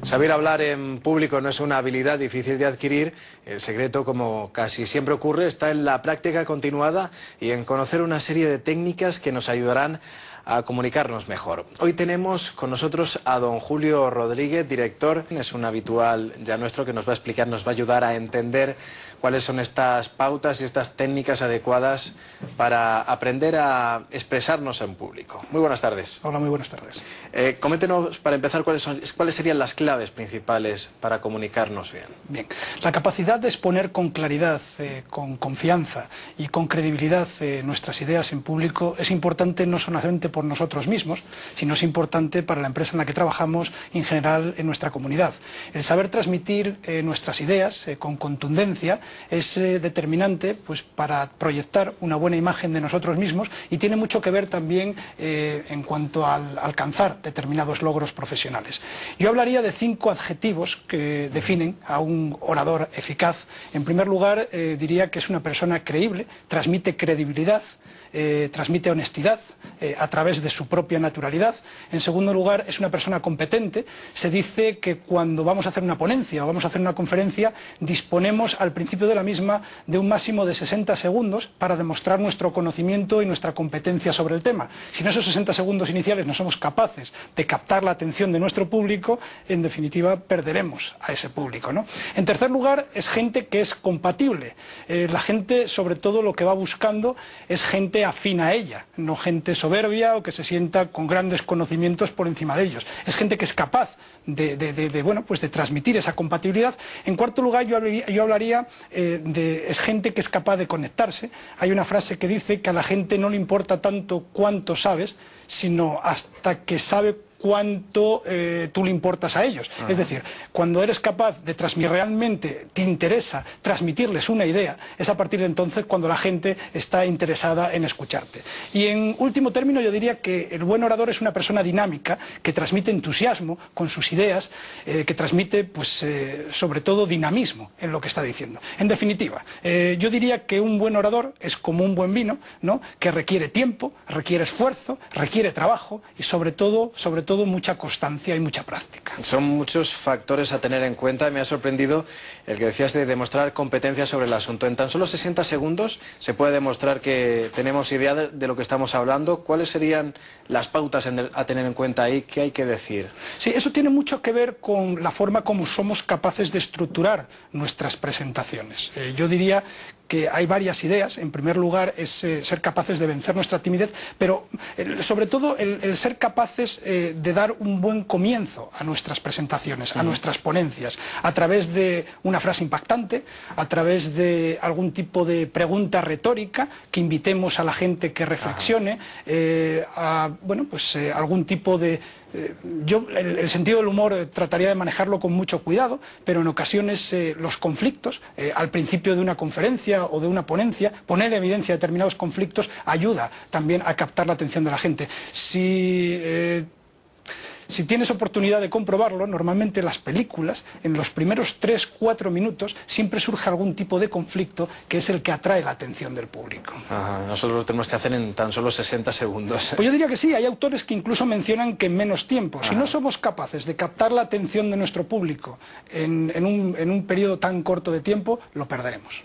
Saber hablar en público no es una habilidad difícil de adquirir. El secreto, como casi siempre ocurre, está en la práctica continuada y en conocer una serie de técnicas que nos ayudarán a comunicarnos mejor. Hoy tenemos con nosotros a don Julio Rodríguez, director. Es un habitual ya nuestro que nos va a explicar, nos va a ayudar a entender cuáles son estas pautas y estas técnicas adecuadas para aprender a expresarnos en público. Muy buenas tardes. Hola, muy buenas tardes. Coméntenos, para empezar, cuáles serían las claves principales para comunicarnos bien. Bien, la capacidad de exponer con claridad, con confianza y con credibilidad nuestras ideas en público es importante no solamente por nosotros mismos, sino es importante para la empresa en la que trabajamos y en general en nuestra comunidad. El saber transmitir nuestras ideas con contundencia es determinante pues, para proyectar una buena imagen de nosotros mismos y tiene mucho que ver también en cuanto al alcanzar determinados logros profesionales. Yo hablaría de 5 adjetivos que definen a un orador eficaz. En primer lugar, diría que es una persona creíble, transmite credibilidad, transmite honestidad a través de su propia naturalidad. En segundo lugar, es una persona competente. Se dice que cuando vamos a hacer una ponencia o vamos a hacer una conferencia, disponemos al principio de la misma de un máximo de 60 segundos para demostrar nuestro conocimiento y nuestra competencia sobre el tema. Si en esos 60 segundos iniciales no somos capaces de captar la atención de nuestro público, en definitiva perderemos a ese público, ¿no? En tercer lugar, es gente que es compatible. La gente, sobre todo, lo que va buscando es gente afín a ella, no gente soberbia o que se sienta con grandes conocimientos por encima de ellos. Es gente que es capaz de transmitir esa compatibilidad. En cuarto lugar, yo hablaría es gente que es capaz de conectarse. Hay una frase que dice que a la gente no le importa tanto cuánto sabes, sino hasta que sabe cuánto tú le importas a ellos. Es decir, cuando eres capaz de transmitir, realmente te interesa transmitirles una idea, es a partir de entonces cuando la gente está interesada en escucharte. Y en último término, yo diría que el buen orador es una persona dinámica, que transmite entusiasmo con sus ideas, que transmite, pues, sobre todo dinamismo en lo que está diciendo. En definitiva, yo diría que un buen orador es como un buen vino, ¿no?, que requiere tiempo, requiere esfuerzo, requiere trabajo y sobre todo mucha constancia y mucha práctica. Son muchos factores a tener en cuenta. Me ha sorprendido el que decías de demostrar competencia sobre el asunto. En tan solo 60 segundos se puede demostrar que tenemos idea de lo que estamos hablando. ¿Cuáles serían las pautas a tener en cuenta ahí? ¿Qué hay que decir? Sí, eso tiene mucho que ver con la forma como somos capaces de estructurar nuestras presentaciones. Yo diría que hay varias ideas. En primer lugar, es ser capaces de vencer nuestra timidez, pero sobre todo el ser capaces de dar un buen comienzo a nuestras presentaciones, a nuestras ponencias, a través de una frase impactante, a través de algún tipo de pregunta retórica que invitemos a la gente que reflexione, algún tipo de... Yo el sentido del humor trataría de manejarlo con mucho cuidado, pero en ocasiones los conflictos, al principio de una conferencia o de una ponencia, poner en evidencia determinados conflictos ayuda también a captar la atención de la gente. Si tienes oportunidad de comprobarlo, normalmente en las películas, en los primeros 3-4 minutos, siempre surge algún tipo de conflicto que es el que atrae la atención del público. Nosotros lo tenemos que hacer en tan solo 60 segundos. Pues yo diría que sí, hay autores que incluso mencionan que en menos tiempo. Si no somos capaces de captar la atención de nuestro público en un periodo tan corto de tiempo, lo perderemos.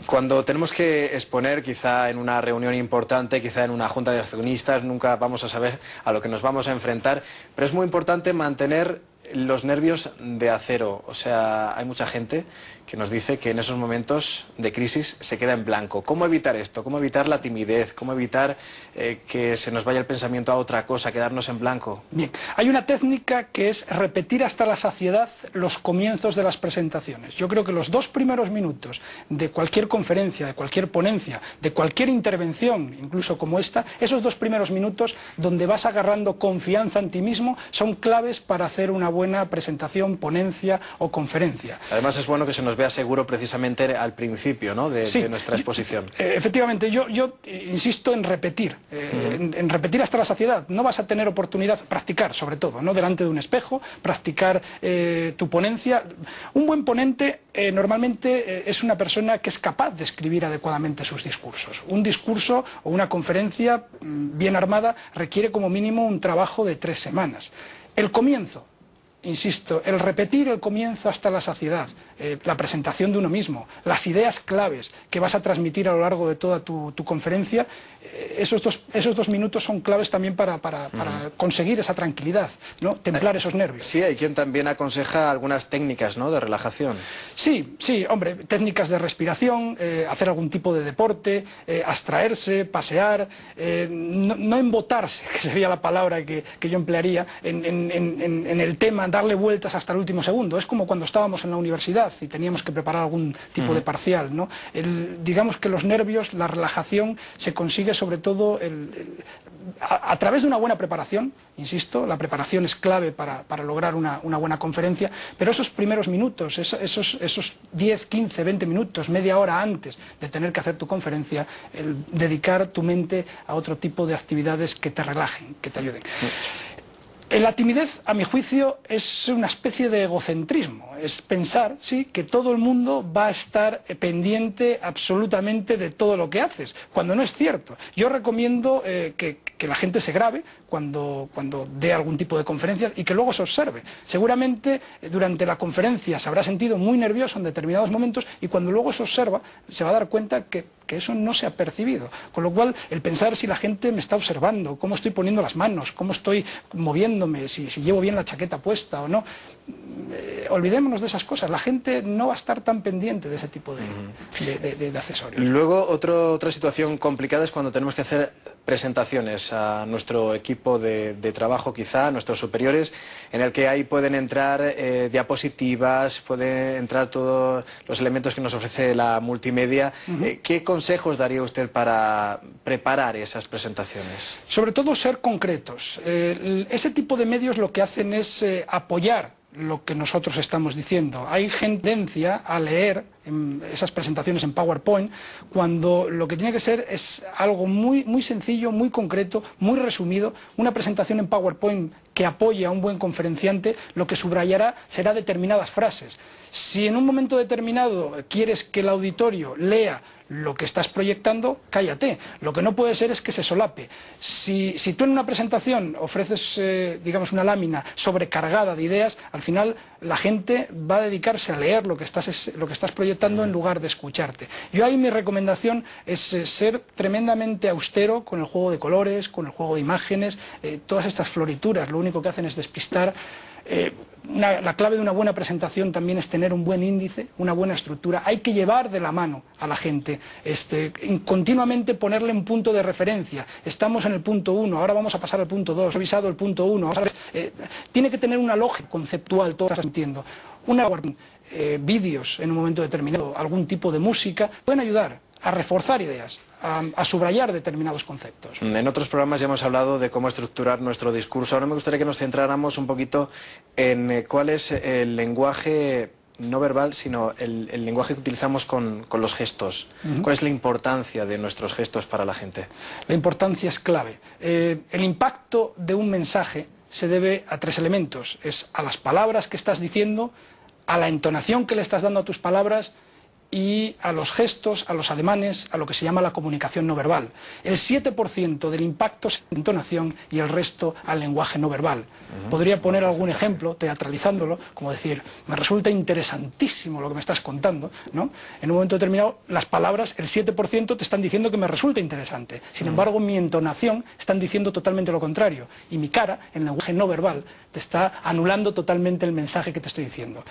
Cuando tenemos que exponer, quizá en una reunión importante, quizá en una junta de accionistas, nunca vamos a saber a lo que nos vamos a enfrentar, pero es muy importante mantener los nervios de acero. O sea, hay mucha gente que nos dice que en esos momentos de crisis se queda en blanco. ¿Cómo evitar esto? ¿Cómo evitar la timidez? ¿Cómo evitar que se nos vaya el pensamiento a otra cosa, quedarnos en blanco? Bien, hay una técnica que es repetir hasta la saciedad los comienzos de las presentaciones. Yo creo que los 2 primeros minutos de cualquier conferencia, de cualquier ponencia, de cualquier intervención, incluso como esta, esos 2 primeros minutos donde vas agarrando confianza en ti mismo son claves para hacer una buena presentación, ponencia o conferencia. Además es bueno que se nos vea seguro precisamente al principio, ¿no?, de nuestra exposición. Efectivamente, yo insisto en repetir, en repetir hasta la saciedad. No vas a tener oportunidad, practicar sobre todo, ¿no?, delante de un espejo, practicar tu ponencia. Un buen ponente normalmente es una persona que es capaz de escribir adecuadamente sus discursos. Un discurso o una conferencia bien armada requiere como mínimo un trabajo de 3 semanas. El comienzo insisto, el repetir el comienzo hasta la saciedad, la presentación de uno mismo, las ideas claves que vas a transmitir a lo largo de toda tu conferencia, esos dos minutos son claves también para conseguir esa tranquilidad, ¿no? Templar esos nervios. Sí, hay quien también aconseja algunas técnicas, ¿no?, de relajación. Sí, hombre, técnicas de respiración, hacer algún tipo de deporte, abstraerse, pasear, no embotarse, que sería la palabra que yo emplearía, en el tema, darle vueltas hasta el último segundo. Es como cuando estábamos en la universidad y teníamos que preparar algún tipo de parcial, ¿no? Digamos que los nervios, la relajación se consigue sobre todo a través de una buena preparación. Insisto, la preparación es clave para lograr una buena conferencia, pero esos primeros minutos, esos 10, 15, 20 minutos, media hora antes de tener que hacer tu conferencia, el dedicar tu mente a otro tipo de actividades que te relajen, que te ayuden. La timidez, a mi juicio, es una especie de egocentrismo. Es pensar, sí, que todo el mundo va a estar pendiente absolutamente de todo lo que haces, cuando no es cierto. Yo recomiendo que la gente se grabe cuando dé algún tipo de conferencias y que luego se observe. Seguramente durante la conferencia se habrá sentido muy nervioso en determinados momentos y cuando luego se observa se va a dar cuenta que eso no se ha percibido. Con lo cual, el pensar si la gente me está observando, cómo estoy poniendo las manos, cómo estoy moviéndome, si llevo bien la chaqueta puesta o no, olvidémonos de esas cosas. La gente no va a estar tan pendiente de ese tipo de accesorios. Luego, otra situación complicada es cuando tenemos que hacer presentaciones a nuestro equipo de trabajo, quizá, a nuestros superiores, en el que ahí pueden entrar diapositivas, pueden entrar todos los elementos que nos ofrece la multimedia. ¿Qué consejos daría usted para preparar esas presentaciones? Sobre todo ser concretos. Ese tipo de medios lo que hacen es apoyar lo que nosotros estamos diciendo. Hay tendencia a leer esas presentaciones en PowerPoint cuando lo que tiene que ser es algo muy, muy sencillo, muy concreto, muy resumido. Una presentación en PowerPoint que apoye a un buen conferenciante, lo que subrayará será determinadas frases. Si en un momento determinado quieres que el auditorio lea lo que estás proyectando, cállate. Lo que no puede ser es que se solape. Si tú en una presentación ofreces, digamos, una lámina sobrecargada de ideas, al final la gente va a dedicarse a leer lo que estás proyectando en lugar de escucharte. Yo ahí mi recomendación es ser tremendamente austero con el juego de colores, con el juego de imágenes, todas estas florituras, lo único que hacen es despistar. La clave de una buena presentación también es tener un buen índice, una buena estructura. Hay que llevar de la mano a la gente, continuamente ponerle un punto de referencia. Estamos en el punto 1, ahora vamos a pasar al punto 2, revisado el punto 1. Tiene que tener una lógica conceptual, todo eso entiendo. Vídeos en un momento determinado, algún tipo de música, pueden ayudar a reforzar ideas, a subrayar determinados conceptos. En otros programas ya hemos hablado de cómo estructurar nuestro discurso. Ahora me gustaría que nos centráramos un poquito en cuál es el lenguaje no verbal, sino el lenguaje que utilizamos con los gestos. ¿Cuál es la importancia de nuestros gestos para la gente? La importancia es clave. El impacto de un mensaje se debe a 3 elementos. Es a las palabras que estás diciendo, a la entonación que le estás dando a tus palabras y a los gestos, a los ademanes, a lo que se llama la comunicación no verbal. El 7% del impacto es la entonación y el resto al lenguaje no verbal. Podría poner algún ejemplo, teatralizándolo, como decir, me resulta interesantísimo lo que me estás contando, ¿no? En un momento determinado, las palabras, el 7% te están diciendo que me resulta interesante. Sin embargo, mi entonación están diciendo totalmente lo contrario. Y mi cara, en lenguaje no verbal, te está anulando totalmente el mensaje que te estoy diciendo.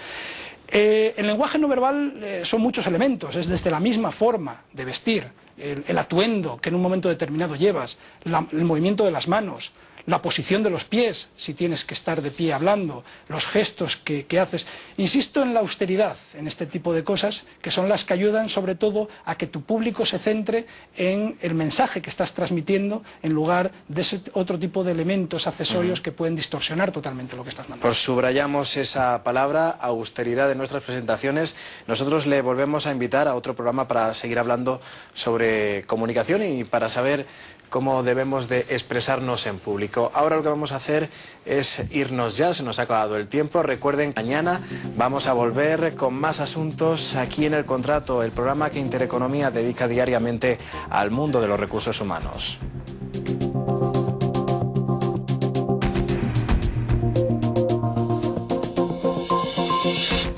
El lenguaje no verbal son muchos elementos, es desde la misma forma de vestir, el atuendo que en un momento determinado llevas, el movimiento de las manos, la posición de los pies, si tienes que estar de pie hablando, los gestos que haces. Insisto en la austeridad, en este tipo de cosas, que son las que ayudan sobre todo a que tu público se centre en el mensaje que estás transmitiendo en lugar de ese otro tipo de elementos, accesorios que pueden distorsionar totalmente lo que estás mandando. Pues subrayamos esa palabra, austeridad, en nuestras presentaciones. Nosotros le volvemos a invitar a otro programa para seguir hablando sobre comunicación y para saber cómo debemos de expresarnos en público. Ahora lo que vamos a hacer es irnos ya, se nos ha acabado el tiempo. Recuerden que mañana vamos a volver con más asuntos aquí en El Contrato, el programa que Intereconomía dedica diariamente al mundo de los recursos humanos. Gracias.